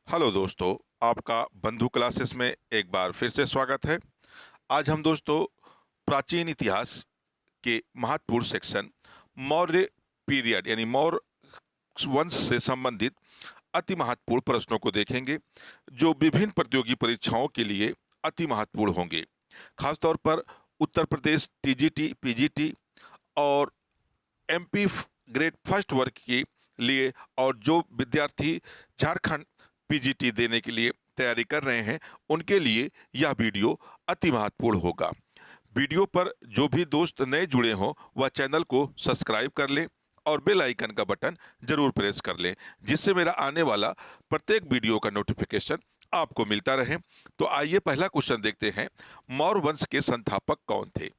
Hello दोस्तों, आपका बंधु क्लासेस में एक बार फिर से स्वागत है। आज हम दोस्तों प्राचीन इतिहास के महत्वपूर्ण सेक्शन मौर्य पीरियड यानी मौर्य वंश से संबंधित अति महत्वपूर्ण प्रश्नों को देखेंगे, जो विभिन्न प्रतियोगी परीक्षाओं के लिए अति महत्वपूर्ण होंगे। खासतौर पर उत्तर प्रदेश टीजीटी, पीजीटी और एमपी ग्रेड फर्स्ट वर्ग के लिए, और जो विद्यार्थी झारखंड पीजीटी देने के लिए तैयारी कर रहे हैं उनके लिए यह वीडियो अति महत्वपूर्ण होगा। वीडियो पर जो भी दोस्त नए जुड़े हों वह चैनल को सब्सक्राइब कर लें और बेल आइकन का बटन जरूर प्रेस कर लें, जिससे मेरा आने वाला प्रत्येक वीडियो का नोटिफिकेशन आपको मिलता रहे। तो आइए पहला क्वेश्चन देखते हैं। मौर्य वंश के संस्थापक कौन थे?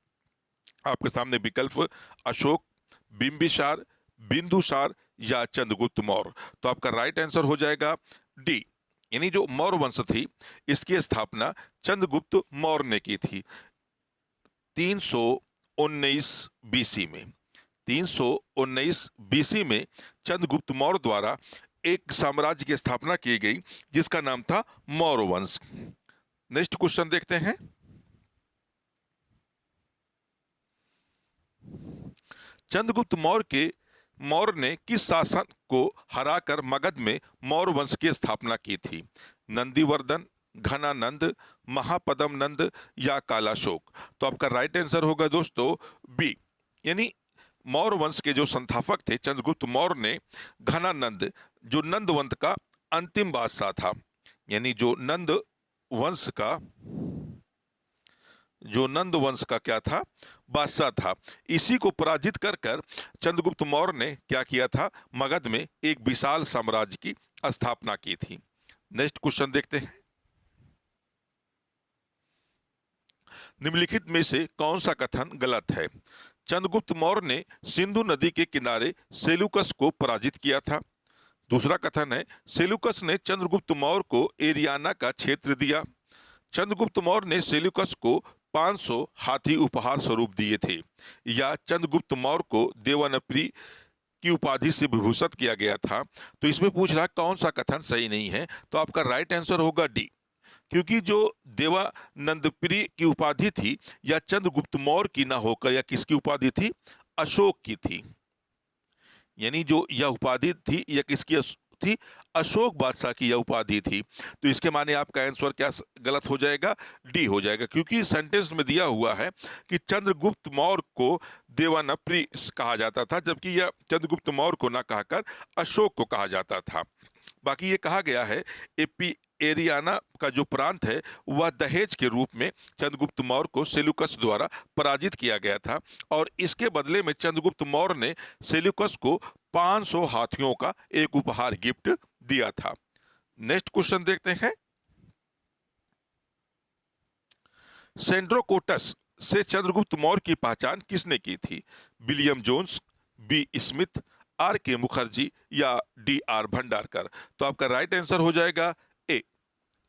आपके सामने विकल्प अशोक, बिंबिसार, बिंदुसार या चंद्रगुप्त मौर्य। तो आपका राइट आंसर हो जाएगा डी, यानी जो मौर्य वंश थी इसकी स्थापना चंद्रगुप्त मौर्य ने की थी 319 बीसी में। 319 बीसी में चंद्रगुप्त मौर्य द्वारा एक साम्राज्य की स्थापना की गई जिसका नाम था मौर्य वंश। नेक्स्ट क्वेश्चन देखते हैं। चंद्रगुप्त मौर्य ने किस शासक को हराकर मगध में मौर्य वंश की स्थापना की थी? नंदीवर्धन, घनानंद, महापद्म नंद या कालाशोक। तो आपका राइट आंसर होगा दोस्तों बी, यानी मौर्य वंश के जो संस्थापक थे चंद्रगुप्त मौर्य ने घनानंद, जो नंदवंश का अंतिम बादशाह था, यानी जो नंद वंश का क्या था, बादशाह था, इसी को पराजित कर कर चंद्रगुप्त मौर्य ने क्या किया था, मगध में एक विशाल साम्राज्य की स्थापना की थी। नेक्स्ट क्वेश्चन देखते हैं। निम्नलिखित में से कौन सा कथन गलत है? चंद्रगुप्त मौर्य ने सिंधु नदी के किनारे सेलुकस को पराजित किया था। दूसरा कथन है सेलुकस ने चंद्रगुप्त मौर्य को एरियाना का क्षेत्र दिया। चंद्रगुप्त मौर्य ने सेल्यूकस को 500 हाथी उपहार स्वरूप दिए थे। या चंद्रगुप्त मौर्य को देवानंपरी की उपाधि से विभूषित किया गया था। तो इसमें पूछ रहा है कौन सा कथन सही नहीं है, तो आपका राइट आंसर होगा डी, क्योंकि जो देवानंदपुरी की उपाधि थी या चंद्रगुप्त मौर्य की ना होकर या किसकी उपाधि थी, अशोक की थी। यानी जो यह उपाधि थी यह किसकी थी, अशोक बादशाह की यह उपाधि थी। तो इसके माने आपका आंसर क्या गलत हो जाएगा, डी हो जाएगा, क्योंकि सेंटेंस में दिया हुआ है कि चंद्रगुप्त मौर्य को देवानंपरी कहा जाता था, जबकि यह चंद्रगुप्त मौर्य को ना कहकर अशोक को कहा जाता था। बाकी ये कहा गया है एपी एरियाना का जो प्रांत है वह दहेज के रूप में चंद्रगुप्त मौर्य को सेल्यूकस द्वारा पराजित किया गया था, और इसके बदले में चंद्रगुप्त मौर्य ने सेल्यूकस को 500 हाथियों का एक उपहार गिफ्ट दिया था। नेक्स्ट क्वेश्चन देखते हैं। सेंड्रोकोटस से चंद्रगुप्त मौर्य की पहचान किसने की थी? William Jones, B Smith, R K Mukherjee या डी आर भंडारकर। तो आपका राइट आंसर हो जाएगा ए,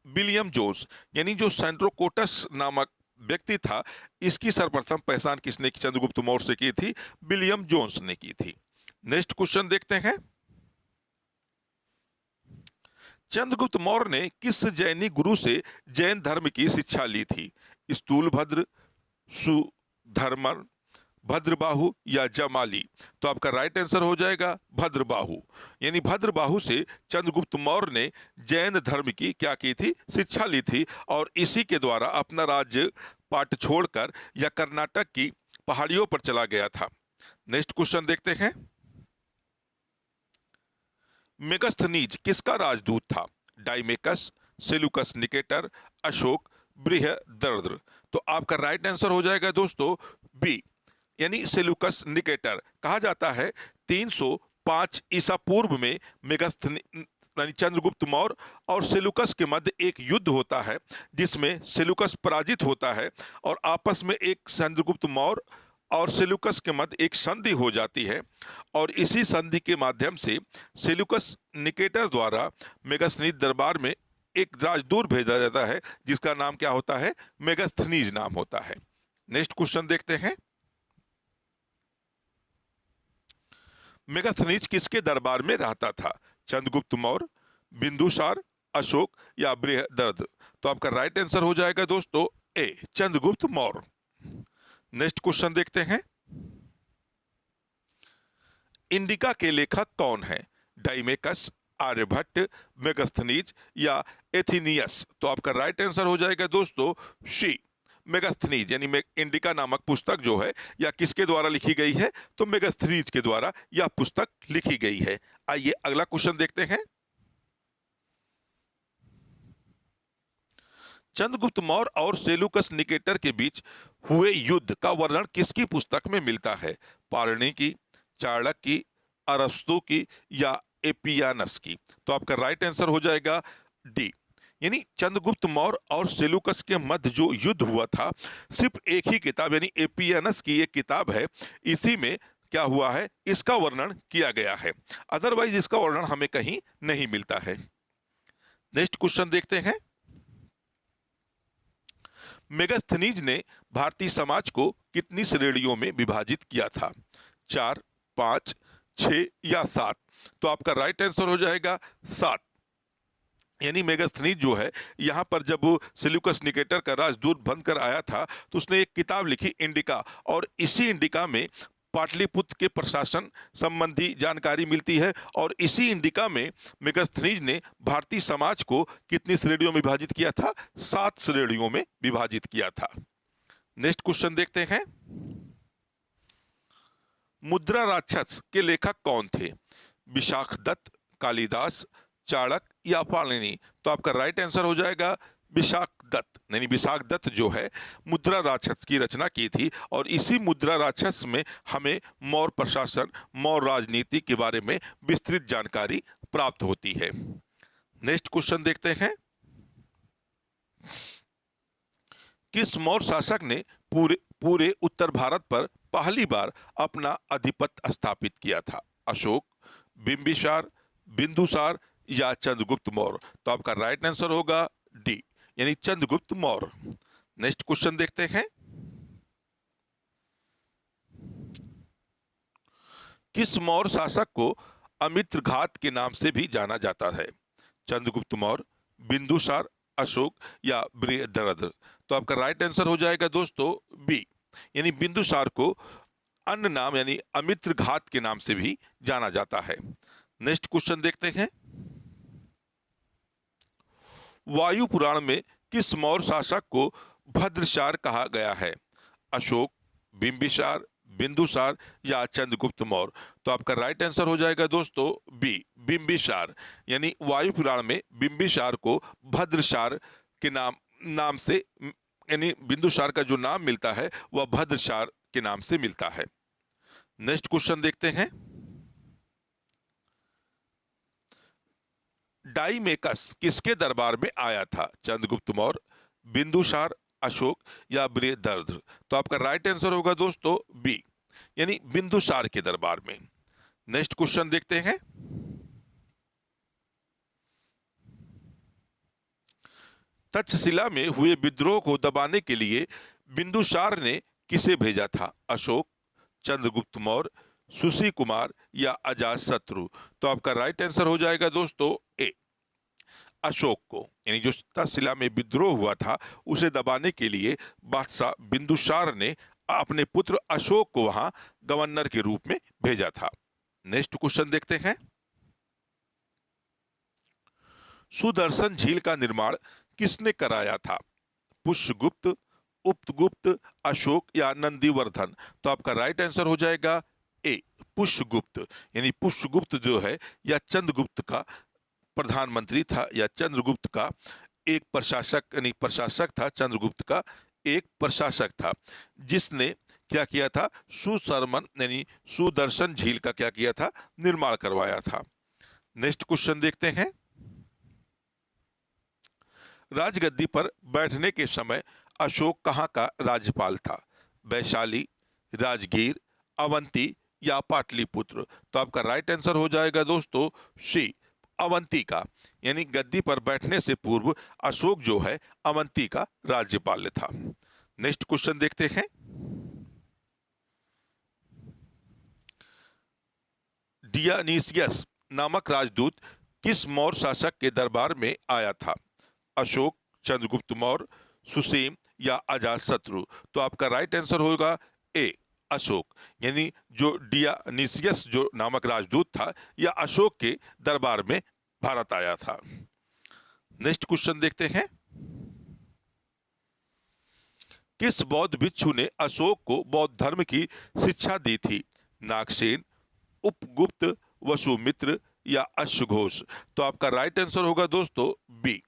विलियम जोन्स। यानी जो सेंड्रोकोटस नामक व्यक्ति था इसकी सर्वप्रथम पहचान किसने चंद्रगुप्त मौर्य से की थी? विलियम जोन्स ने की थी। नेक्स्ट क्वेश्चन देखते हैं। चंद्रगुप्त मौर्य ने किस जैनी गुरु से जैन धर्म की शिक्षा ली थी? स्थूलभद्र, सुधर्मन, भद्रबाहु या जमाली। तो आपका राइट आंसर हो जाएगा भद्रबाहु। यानी भद्रबाहु से चंद्रगुप्त मौर्य ने जैन धर्म की क्या की थी, शिक्षा ली थी, और इसी के द्वारा अपना राज्य पाट छोड़कर या कर्नाटक की पहाड़ियों पर चला गया था। नेक्स्ट क्वेश्चन देखते हैं। मेगस्थनीज किसका राजदूत था? डाइमेकस, सेलुकस निकेटर, अशोक, बृहद्रथ। तो आपका राइट आंसर हो जाएगा दोस्तों बी, यानी सेलुकस निकेटर। कहा जाता है 305 ईसा पूर्व में यानी चंद्रगुप्त मौर्य और सेलुकस के मध्य एक युद्ध होता है जिसमें सेलुकस पराजित होता है, और आपस में एक चंद्रगुप्त मौर्य और सेलुकस के मध्य एक संधि हो जाती है, और इसी संधि के माध्यम से सेलुकस निकेटर द्वारा मेगास्थनीज दरबार में एक राजदूत भेजा जाता है जिसका नाम क्या होता है, मेगास्थनीज नाम होता है। नेक्स्ट क्वेश्चन देखते हैं। मेगास्थनीज किसके दरबार में रहता था? चंद्रगुप्त मौर्य, बिंदुसार, अशोक या बृहद्रथ? तो आपका राइट आंसर हो जाएगा दोस्तों ए, चंद्रगुप्त मौर्य। नेक्स्ट क्वेश्चन देखते हैं। इंडिका के लेखक कौन है? डाइमेकस, आर्यभट्ट, मेगास्थनीज या एथिनियस? तो आपका राइट आंसर हो जाएगा दोस्तों सी, मेगास्थनीज। यानी इंडिका नामक पुस्तक जो है या किसके द्वारा लिखी गई है? तो मेगास्थनीज के द्वारा यह पुस्तक लिखी गई है। आइए अगला क्वेश्चन देखते हैं। चंद्रगुप्त मौर्य और सेलुकस निकेटर के बीच हुए युद्ध का वर्णन किसकी पुस्तक में मिलता है? पारणी की, चाणक्य की, अरस्तु की या एपियानस की? तो आपका राइट आंसर हो जाएगा डी, यानी चंद्रगुप्त मौर्य और सेलुकस के मध्य जो युद्ध हुआ था, सिर्फ एक ही किताब यानी एपियानस की एक किताब है, इसी में क्या हुआ है इसका वर्णन किया गया है। अदरवाइज इसका वर्णन हमें कहीं नहीं मिलता है। नेक्स्ट क्वेश्चन देखते हैं। मेगास्थनीज ने भारतीय समाज को कितनी श्रेणियों में विभाजित किया था? 4, 5, 6 या 7? तो आपका राइट आंसर हो जाएगा 7, यानी मेगास्थनीज जो है यहाँ पर जब सेल्यूकस निकेटर का राजदूत बनकर आया था तो उसने एक किताब लिखी इंडिका, और इसी इंडिका में पाटलिपुत्र के प्रशासन संबंधी जानकारी मिलती है, और इसी इंडिका में मेगास्थनीज ने भारतीय समाज को कितनी श्रेणियों में विभाजित किया था? 7 श्रेणियों में विभाजित किया था। नेक्स्ट क्वेश्चन देखते हैं। मुद्रा राक्षस के लेखक कौन थे? विशाखदत्त, कालिदास, चाणक्य या पाणिनि? तो आपका राइट आंसर हो जाएगा विशाखदत्त। यानी विशाखदत्त जो है मुद्रा राक्षस की रचना की थी, और इसी मुद्रा राक्षस में हमें मौर्य प्रशासन, मौर्य राजनीति के बारे में विस्तृत जानकारी प्राप्त होती है। नेक्स्ट क्वेश्चन देखते हैं। किस मौर्य शासक ने पूरे उत्तर भारत पर पहली बार अपना आधिपत्य स्थापित किया था? अशोक, बिंबिसार, बिंदुसार या चंद्रगुप्त मौर्य? तो आपका राइट आंसर होगा डी, यानी चंद्रगुप्त मौर्य। नेक्स्ट क्वेश्चन देखते हैं। किस मौर्य शासक को अमित्रघात के नाम से भी जाना जाता है? चंद्रगुप्त मौर्य, बिंदुसार, अशोक या बृहद्रथ? तो आपका राइट आंसर हो जाएगा दोस्तों बी, यानी बिंदुसार को अन्य नाम यानी अमित्रघात के नाम से भी जाना जाता है। नेक्स्ट क्वेश्चन देखते हैं। वायु पुराण में किस मौर्य शासक को भद्रशार कहा गया है? अशोक, बिंबिसार, बिंदुसार या चंद्रगुप्त मौर्य? तो आपका राइट आंसर हो जाएगा दोस्तों बी, बिंबिसार। यानी वायु पुराण में बिंबिसार को भद्रशार के नाम से, यानी बिंदुसार का जो नाम मिलता है वह भद्रशार के नाम से मिलता है। नेक्स्ट क्वेश्चन देखते हैं। डाइमेकस किसके दरबार में आया था? चंद्रगुप्त मौर्य, बिंदुसार, अशोक या बृहद्रथ? तो आपका राइट आंसर होगा दोस्तों बी, यानी बिंदुसार के दरबार में। नेक्स्ट क्वेश्चन देखते हैं। तक्षशिला में हुए विद्रोह को दबाने के लिए बिंदुसार ने किसे भेजा था? अशोक, चंद्रगुप्त मौर्य, सुशी कुमार या अजातशत्रु? तो आपका राइट आंसर हो जाएगा दोस्तों ए, अशोक को। यानी जो तक्षशिला में विद्रोह हुआ था उसे दबाने के लिए बादशाह बिंदुसार ने अपने पुत्र अशोक को वहां गवर्नर के रूप में भेजा था। नेक्स्ट क्वेश्चन देखते हैं। सुदर्शन झील का निर्माण किसने कराया था? पुष्यगुप्त, उपगुप्त, अशोक या नंदीवर्धन? तो आपका राइट आंसर हो जाएगा ए, पुष्यगुप्त। यानी पुष्यगुप्त जो है या चंद्रगुप्त का प्रधानमंत्री था, या चंद्रगुप्त का एक प्रशासक, यानी प्रशासक था, चंद्रगुप्त का एक प्रशासक था, जिसने क्या किया था? सुशर्मन यानी सुदर्शन झील का क्या किया था? निर्माण करवाया था। नेक्स्ट क्वेश्चन देखते हैं। राजगद्दी पर बैठने के समय अशोक कहाँ का राज्यपाल था? वैशाली, राजगीर, अवंती या पाटलिपुत्र? तो आपका राइट आंसर हो जाएगा दोस्तों सी, अवंती का। यानी गद्दी पर बैठने से पूर्व अशोक जो है अवंती का राज्यपाल था। नेक्स्ट क्वेश्चन देखते हैं। डियानीसियस नामक राजदूत किस मौर्य शासक के दरबार में आया था? अशोक, चंद्रगुप्त मौर्य, सुसीम या अजातशत्रु? तो आपका राइट आंसर होगा ए, अशोक। यानी जो डियानिसियस जो नामक राजदूत था, यह अशोक के दरबार में भारत आया था। नेक्स्ट क्वेश्चन देखते हैं। किस बौद्ध भिक्षु ने अशोक को बौद्ध धर्म की शिक्षा दी थी? नागसेन, उपगुप्त, वसुमित्र या अश्वघोष? तो आपका राइट आंसर होगा दोस्तों बी,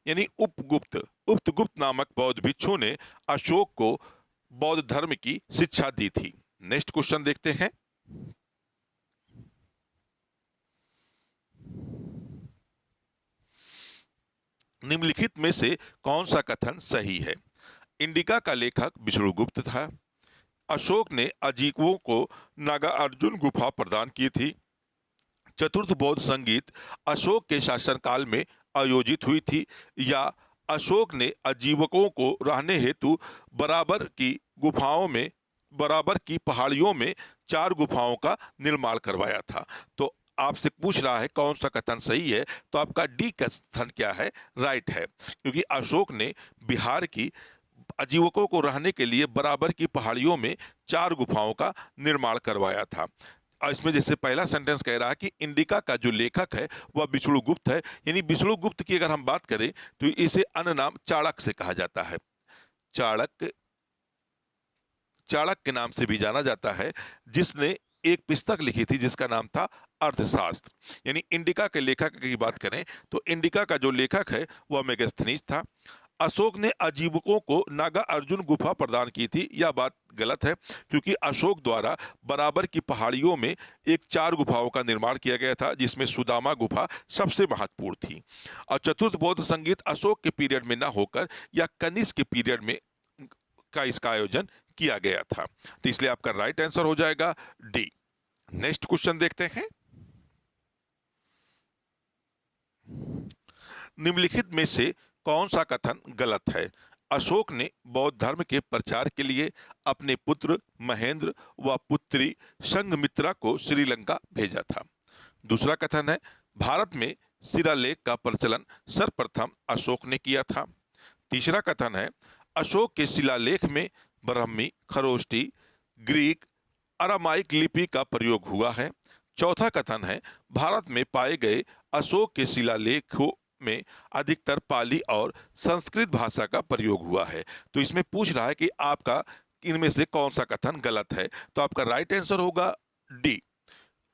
यानी उपगुप्त। उपगुप्त नामक बौद्ध भिक्षु ने अशोक को बौद्ध धर्म की शिक्षा दी थी। नेक्स्ट क्वेश्चन देखते हैं। निम्नलिखित में से कौन सा कथन सही है? इंडिका का लेखक विष्णुगुप्त था। अशोक ने अजीकों को नागा अर्जुन गुफा प्रदान की थी। चतुर्थ बौद्ध संगीत अशोक के शासनकाल में आयोजित हुई थी। या अशोक ने अजीवकों को रहने हेतु बराबर की पहाड़ियों में 4 गुफाओं का निर्माण करवाया था। तो आपसे पूछ रहा है कौन सा कथन सही है, तो आपका डी कथन क्या है? राइट है, क्योंकि अशोक ने बिहार की आजीवकों को रहने के लिए बराबर की पहाड़ियों में 4 गुफाओं का निर्माण करवाया था। और इसमें जैसे पहला सेंटेंस कह रहा है कि इंडिका का जो लेखक है वह विष्णुगुप्त है, यानी विष्णुगुप्त की अगर हम बात करें तो इसे अन्य नाम चाणक्य से कहा जाता है। चाणक्य के नाम से भी जाना जाता है, जिसने एक पुस्तक लिखी थी जिसका नाम था अर्थशास्त्र। यानी इंडिका के लेखक की बात करें तो इंडिका का जो लेखक है वह मेगास्थनीज था। अशोक ने अजीवकों को नागा अर्जुन गुफा प्रदान की थी, यह बात गलत है, क्योंकि अशोक द्वारा बराबर की पहाड़ियों में 4 गुफाओं का निर्माण किया गया था, जिसमें सुदामा गुफा सबसे महत्वपूर्ण थी। और चतुर्थ बौद्ध संगीत अशोक के पीरियड में न होकर या कनिष्क के पीरियड में इसका आयोजन किया गया था। तो इसलिए आपका राइट आंसर हो जाएगा डी। नेक्स्ट क्वेश्चन देखते हैं। निम्नलिखित में से कौन सा कथन गलत है? अशोक ने बौद्ध धर्म के प्रचार के लिए अपने पुत्र महेंद्र व पुत्री संघमित्रा को श्रीलंका भेजा था। दूसरा कथन है भारत में शिलालेख का प्रचलन सर्वप्रथम अशोक ने किया था। तीसरा कथन है अशोक के शिलालेख में ब्राह्मी, खरोष्टी, ग्रीक, अरामाइक लिपि का प्रयोग हुआ है। चौथा कथन है भारत में पाए गए अशोक के शिलालेखों में अधिकतर पाली और संस्कृत भाषा का प्रयोग हुआ है। तो इसमें पूछ रहा है कि आपका इनमें से कौन सा कथन गलत है, तो आपका राइट आंसर होगा डी,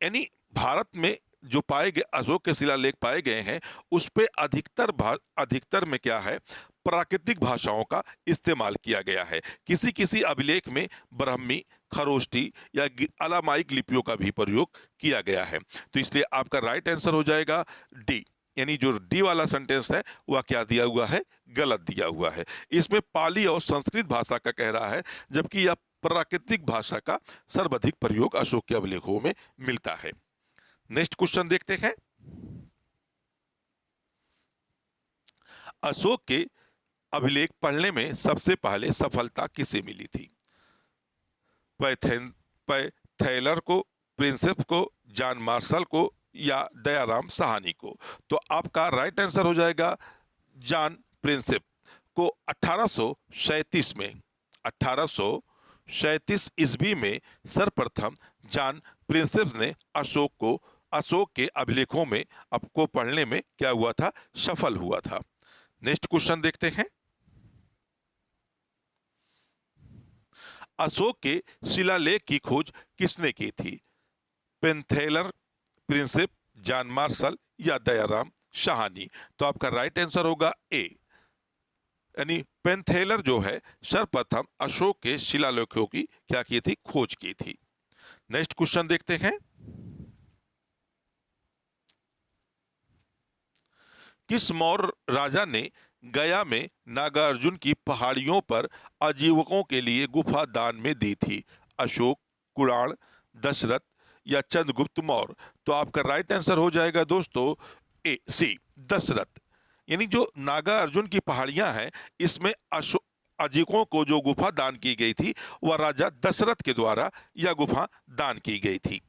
यानी भारत में जो पाए गए अशोक के शिलालेख पाए गए हैं उस पे अधिकतर में क्या है, प्राकृतिक भाषाओं का इस्तेमाल किया गया है। किसी किसी अभिलेख में ब्राह्मी, खरोष्टी या अलामाइक लिपियों का भी प्रयोग किया गया है। तो इसलिए आपका राइट आंसर हो जाएगा डी, यानी जो डी वाला सेंटेंस है वह क्या दिया हुआ है, गलत दिया हुआ है। इसमें पाली और संस्कृत भाषा का कह रहा है, जबकि यह प्राकृतिक भाषा का सर्वाधिक प्रयोग अशोक के अभिलेखों में मिलता है। नेक्स्ट क्वेश्चन देखते हैं। अशोक के अभिलेख पढ़ने में सबसे पहले सफलता किसे मिली थी? पैथेलर को, प्रिंसेप को, जॉन मार्शल को या दयाराम साहनी को? तो आपका राइट आंसर हो जाएगा जॉन प्रिंसेप को 1837 ईस्वी में सर्वप्रथम जॉन प्रिंसेप ने अशोक के अभिलेखों में आपको पढ़ने में क्या हुआ था, सफल हुआ था। नेक्स्ट क्वेश्चन देखते हैं। अशोक के शिलालेख की खोज किसने की थी? पेंथेलर, प्रिंसेप, जॉन मार्शल या दयाराम साहनी? तो आपका राइट आंसर होगा ए, यानी पेंथेलर जो है सर्वप्रथम अशोक के शिलालेखों की क्या की थी, खोज की थी। नेक्स्ट क्वेश्चन देखते हैं। किस मौर्य राजा ने गया में नागार्जुन की पहाड़ियों पर आजीवकों के लिए गुफा दान में दी थी? अशोक, कुणाल, दशरथ या चंद्रगुप्त मौर्य? तो आपका राइट आंसर हो जाएगा दोस्तों ए, सी, दशरथ। यानी जो नागा अर्जुन की पहाड़ियां हैं इसमें आजीवकों को जो गुफा दान की गई थी वह राजा दशरथ के द्वारा यह गुफा दान की गई थी।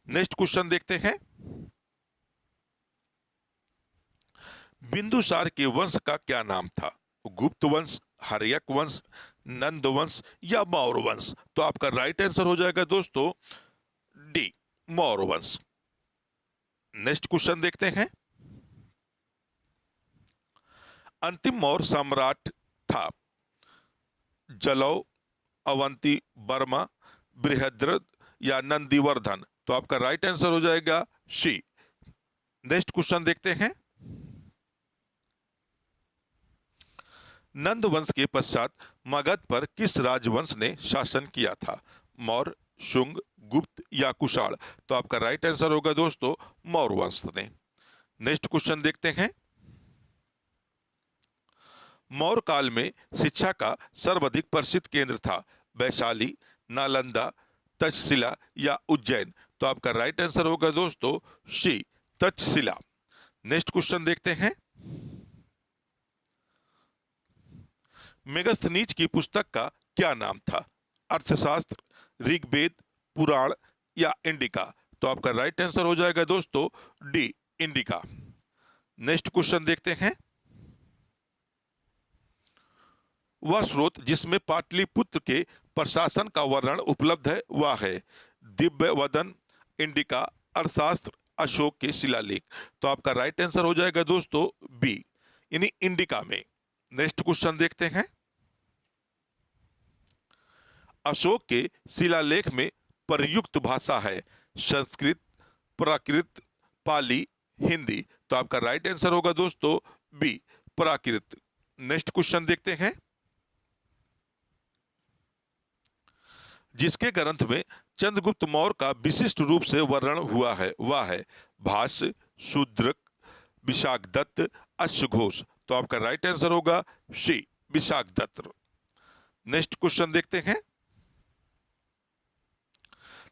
नेक्स्ट क्वेश्चन देखते हैं। बिंदुसार के वंश का क्या नाम था? गुप्त वंश, हर्यक वंश, नंद वंश या मौर्य वंश? तो आपका राइट आंसर हो जाएगा दोस्तों डी, मौर्य वंश। नेक्स्ट क्वेश्चन देखते हैं। अंतिम मौर्य सम्राट था जलौ, अवंती वर्मा, बृहद्रथ या नंदीवर्धन? तो आपका राइट आंसर हो जाएगा सी। नेक्स्ट क्वेश्चन देखते हैं। नंद वंश के पश्चात मगध पर किस राजवंश ने शासन किया था? मौर्य, शुंग, गुप्त या कुषाण? तो आपका राइट आंसर होगा दोस्तों मौर्य वंश ने। नेक्स्ट क्वेश्चन देखते हैं। मौर्य काल में शिक्षा का सर्वाधिक प्रसिद्ध केंद्र था वैशाली, नालंदा, तक्षशिला या उज्जैन? तो आपका राइट आंसर होगा दोस्तों सी, तक्षशिला। नेक्स्ट क्वेश्चन देखते हैं। मेगस्थनीज की पुस्तक का क्या नाम था? अर्थशास्त्र, ऋग्वेद, पुराण या इंडिका? तो आपका राइट आंसर हो जाएगा दोस्तों डी, इंडिका। नेक्स्ट क्वेश्चन देखते हैं। वह स्रोत जिसमें पाटलिपुत्र के प्रशासन का वर्णन उपलब्ध है वह है दिव्य वदन, इंडिका, अर्थशास्त्र, अशोक के शिलालेख? तो आपका राइट आंसर हो जाएगा दोस्तों बी, यानी इंडिका में। नेक्स्ट क्वेश्चन देखते हैं। अशोक के शिलालेख में प्रयुक्त भाषा है संस्कृत, प्राकृत, पाली, हिंदी? तो आपका राइट आंसर होगा दोस्तों बी, प्राकृत। नेक्स्ट क्वेश्चन देखते हैं। जिसके ग्रंथ में चंद्रगुप्त मौर्य का विशिष्ट रूप से वर्णन हुआ है वह है भाष्य, शूद्रक, विशाखदत्त, अश्वघोष? तो आपका राइट आंसर होगा सी, विशाखदत्त। नेक्स्ट क्वेश्चन देखते हैं।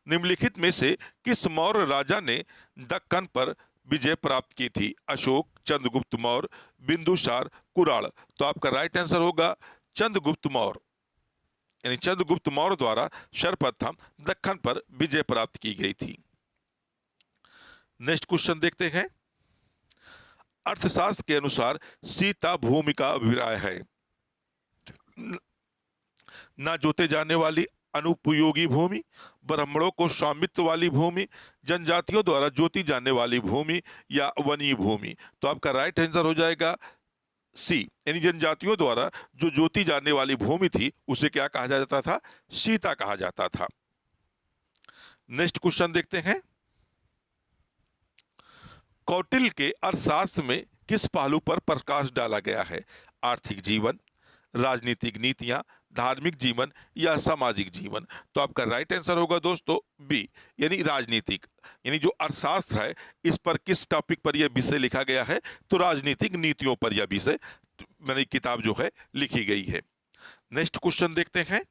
निम्नलिखित में से किस मौर्य राजा ने दक्कन पर विजय प्राप्त की थी? अशोक, चंद्रगुप्त मौर्य, बिंदुसार, कुराड़? तो आपका राइट आंसर होगा चंद्रगुप्त मौर्य, यानी चंद्रगुप्त मौर्य द्वारा सर्वप्रथम दक्कन पर विजय प्राप्त की गई थी। नेक्स्ट क्वेश्चन देखते हैं। अर्थशास्त्र के अनुसार सीता भूमि का अभिप्राय है न जोते जाने वाली अनुपयोगी भूमि, ब्राह्मणों को स्वामित्व वाली भूमि, जनजातियों द्वारा जोती जाने वाली भूमि या वनीय भूमि? तो आपका राइट आंसर हो जाएगा सी, यानी जनजातियों द्वारा जो जोती जाने वाली भूमि थी उसे क्या कहा जाता था? सीता कहा जाता था। नेक्स्ट क्वेश्चन देखते हैं। कौटिल्य के अर्थशास्त्र में किस पहलू पर प्रकाश डाला गया है? आर्थिक जीवन, राजनीतिक नीतियां, धार्मिक जीवन या सामाजिक जीवन? तो आपका राइट आंसर होगा दोस्तों बी, यानी राजनीतिक। यानी जो अर्थशास्त्र है इस पर किस टॉपिक पर यह विषय लिखा गया है? तो राजनीतिक नीतियों पर यह विषय मेरी किताब जो है लिखी गई है। नेक्स्ट क्वेश्चन देखते हैं।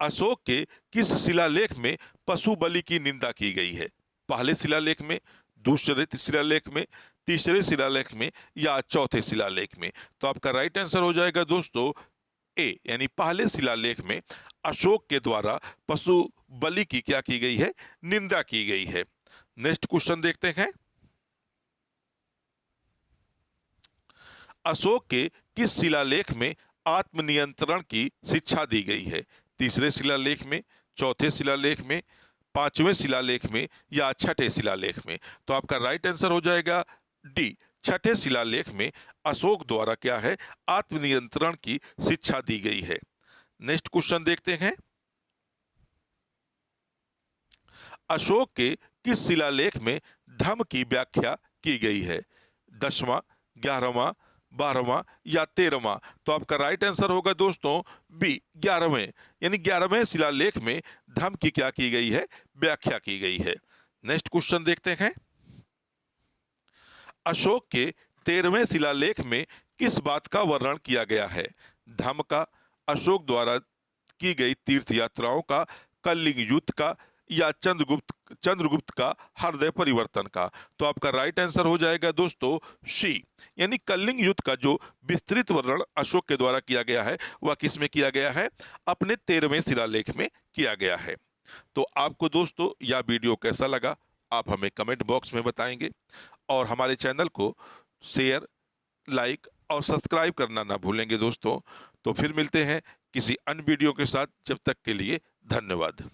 अशोक के किस शिलालेख में पशु बलि की निंदा की गई है? पहले शिलालेख में, दूसरे शिलालेख में, तीसरे शिलालेख में या चौथे शिलालेख में? तो आपका राइट आंसर हो जाएगा दोस्तों ए, यानी पहले शिलालेख में अशोक के द्वारा पशु बलि की क्या की गई है? निंदा की गई है। नेक्स्ट क्वेश्चन देखते हैं। अशोक के किस शिलालेख में आत्मनियंत्रण की शिक्षा दी गई है? तीसरे शिलालेख में, चौथे शिलालेख में, पांचवें शिलालेख में या छठे शिलालेख में? तो आपका राइट आंसर हो जाएगा डी, छठे शिलालेख में अशोक द्वारा क्या है? आत्मनियंत्रण की शिक्षा दी गई है। नेक्स्ट क्वेश्चन देखते हैं। अशोक के किस शिलालेख में धम्म की व्याख्या की गई है? 10वां, 11वां, 12वां या 13वां? तो आपका राइट आंसर होगा दोस्तों बी, 11वें, यानी 11वें शिलालेख में धम्म की क्या की गई है? व्याख्या की गई है। नेक्स्ट क्वेश्चन देखते हैं। अशोक के 13वें शिलालेख में किस बात का वर्णन किया गया है? धम्म का, अशोक द्वारा की गई तीर्थ यात्राओं का, कलिंग युद्ध का या चंद्रगुप्त का हृदय परिवर्तन का? तो आपका राइट आंसर हो जाएगा दोस्तों सी, यानी कलिंग युद्ध का जो विस्तृत वर्णन अशोक के द्वारा किया गया है वह किस में किया गया है? अपने 13वें शिलालेख में किया गया है। तो आपको दोस्तों यह वीडियो कैसा लगा आप हमें कमेंट बॉक्स में बताएंगे और हमारे चैनल को शेयर, लाइक और सब्सक्राइब करना ना भूलेंगे दोस्तों। तो फिर मिलते हैं किसी अन्य वीडियो के साथ, जब तक के लिए धन्यवाद।